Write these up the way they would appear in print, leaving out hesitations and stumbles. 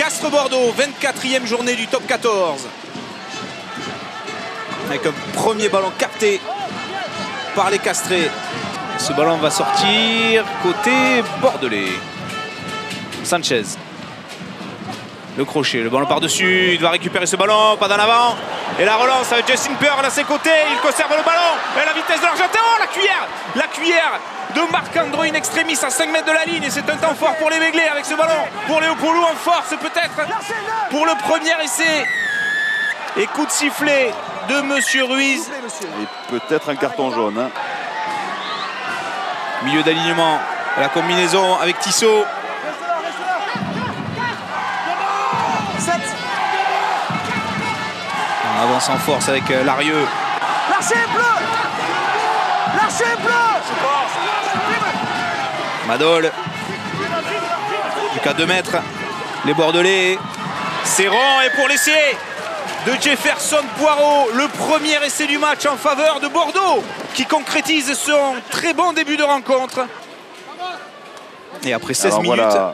Castres-Bordeaux, 24e journée du top 14. Avec un premier ballon capté par les Castrés. Ce ballon va sortir côté bordelais. Sanchez. Le crochet, le ballon par-dessus, il va récupérer ce ballon, pas d'en avant. Et la relance avec Justin Pearl à ses côtés, il conserve le ballon. Et la vitesse de l'Argentin, oh la cuillère de Marc-André in extremis à 5 mètres de la ligne. Et c'est un temps fort pour les Béglés avec ce ballon. Pour Léopoldou en force peut-être pour le premier essai. Et coup de sifflet de Monsieur Ruiz. Et peut-être un carton jaune. Hein. Milieu d'alignement, la combinaison avec Tissot. On avance en force avec Larieux. L'archer est bleu. L'archer est bleu. Madol. Jusqu'à 2 mètres. Les Bordelais. Serrant et pour l'essai de Jefferson Poirot. Le premier essai du match en faveur de Bordeaux qui concrétise son très bon début de rencontre. Et après 16 minutes. Voilà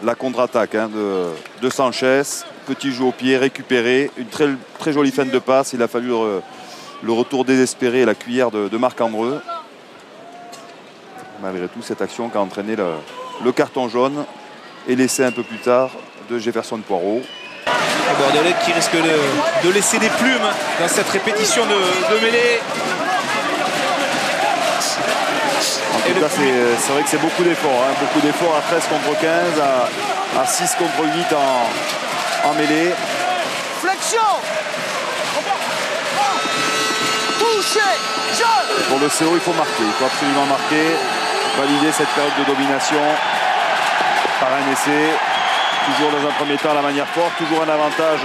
la contre-attaque hein, de Sanchez. Petit jeu au pied, récupéré. Une très jolie fin de passe. Il a fallu le retour désespéré et la cuillère de Marc-André. Malgré tout, cette action qui a entraîné le carton jaune et l'essai un peu plus tard de Jefferson Poirot. Les Bordelais qui risquent de laisser des plumes dans cette répétition de mêlée. En tout cas, c'est vrai que c'est beaucoup d'efforts. Hein, beaucoup d'efforts à 13 contre 15, à 6 contre 8 en mêlée. Flexion. Touché. Jaune. Et pour le CO, il faut marquer. Il faut absolument marquer. Valider cette période de domination par un essai. Toujours dans un premier temps à la manière forte. Toujours un avantage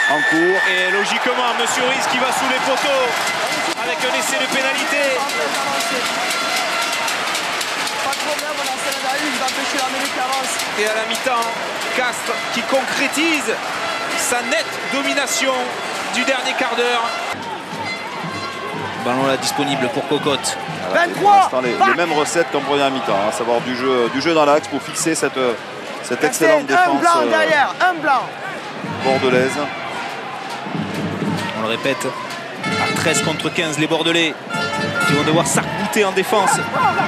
en cours. Et logiquement, Monsieur Ruiz qui va sous les poteaux avec un essai de pénalité. Et à la mi-temps, Castres qui concrétise sa nette domination du dernier quart d'heure. Ballon là disponible pour Cocotte. 23. Les mêmes recettes qu'en première mi-temps, à savoir du jeu dans l'axe pour fixer cette excellente défense. Un blanc derrière, un blanc. Bordelaise. On le répète, à 13 contre 15, les Bordelais qui vont devoir s'arc-bouter en défense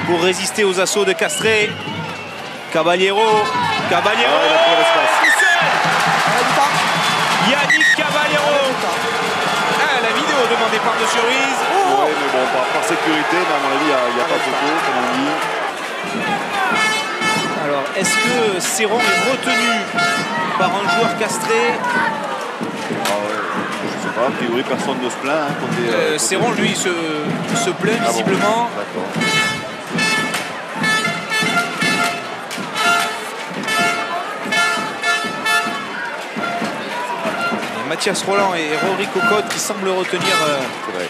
pour résister aux assauts de Castré. Caballero. Il a pris l'espace. Yannick Caballero. Ah, la vidéo demandée par Monsieur Ruiz. Oui, mais bon, par sécurité, mais à mon avis, il n'y a pas photo, comme on dit. Alors, est-ce que Serron est retenu par un joueur castré? Je ne sais pas, a priori, personne ne se plaint. Hein, Serron, lui, se plaint visiblement. Bon, d'accord. Mathias Roland et Rory Cocotte qui semblent retenir C'est vrai,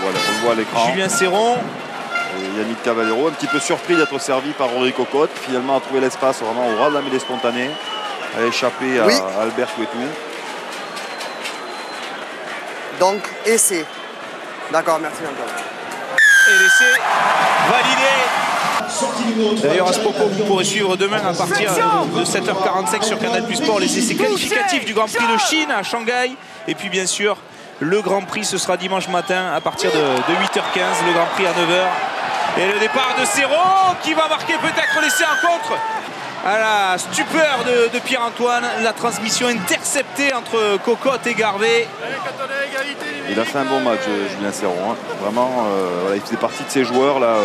on le voit à l'écran. Julien Serron. Et Yannick Caballero, un petit peu surpris d'être servi par Rory Cocotte, finalement a trouvé l'espace vraiment au ras de la mêlée spontanée, a échappé à Albert Couetou. Donc, essai. D'accord, merci Antoine. Et l'essai validé. D'ailleurs, à ce propos, vous pourrez suivre demain à partir de 7h45 sur Canal Plus Sport les essais qualificatifs du Grand Prix de Chine à Shanghai. Et puis, bien sûr, le Grand Prix, ce sera dimanche matin à partir de 8h15, le Grand Prix à 9h. Et le départ de Serron qui va marquer peut-être l'essai en contre. À la stupeur de Pierre-Antoine, la transmission interceptée entre Cocotte et Garvé. Il a fait un bon match, Julien Serron. Hein. Vraiment, voilà, il faisait partie de ces joueurs là,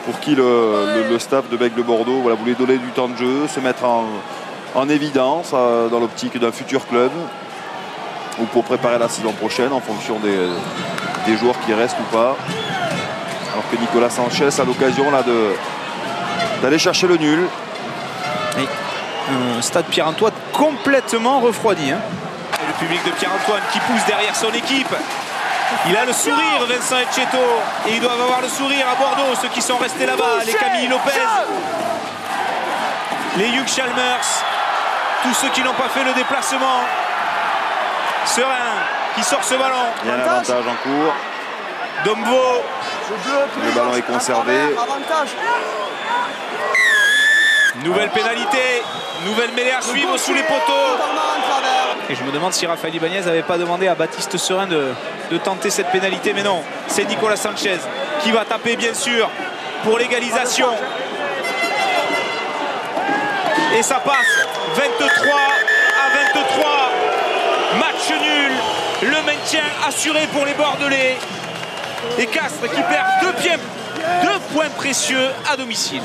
pour qui le staff de Bègles Bordeaux voulait donner du temps de jeu, se mettre en évidence dans l'optique d'un futur club ou pour préparer la saison prochaine en fonction des joueurs qui restent ou pas. Alors que Nicolas Sanchez a l'occasion d'aller chercher le nul. Et un stade Pierre-Antoine complètement refroidi. Hein. Et le public de Pierre-Antoine qui pousse derrière son équipe. Il a le sourire, Vincent Etcheto. Et ils doivent avoir le sourire à Bordeaux, ceux qui sont restés là-bas. Les Camille Lopez, les Hugh Chalmers, tous ceux qui n'ont pas fait le déplacement. Serein qui sort ce ballon. Il y a un avantage en cours. Dombo. Le ballon est conservé. Nouvelle pénalité, nouvelle mêlée à suivre sous les poteaux. Et je me demande si Rafael Ibanez n'avait pas demandé à Baptiste Serin de tenter cette pénalité, mais non, c'est Nicolas Sanchez qui va taper bien sûr pour l'égalisation. Et ça passe 23 à 23. Match nul, le maintien assuré pour les Bordelais. Et Castres qui perd 2 points précieux à domicile.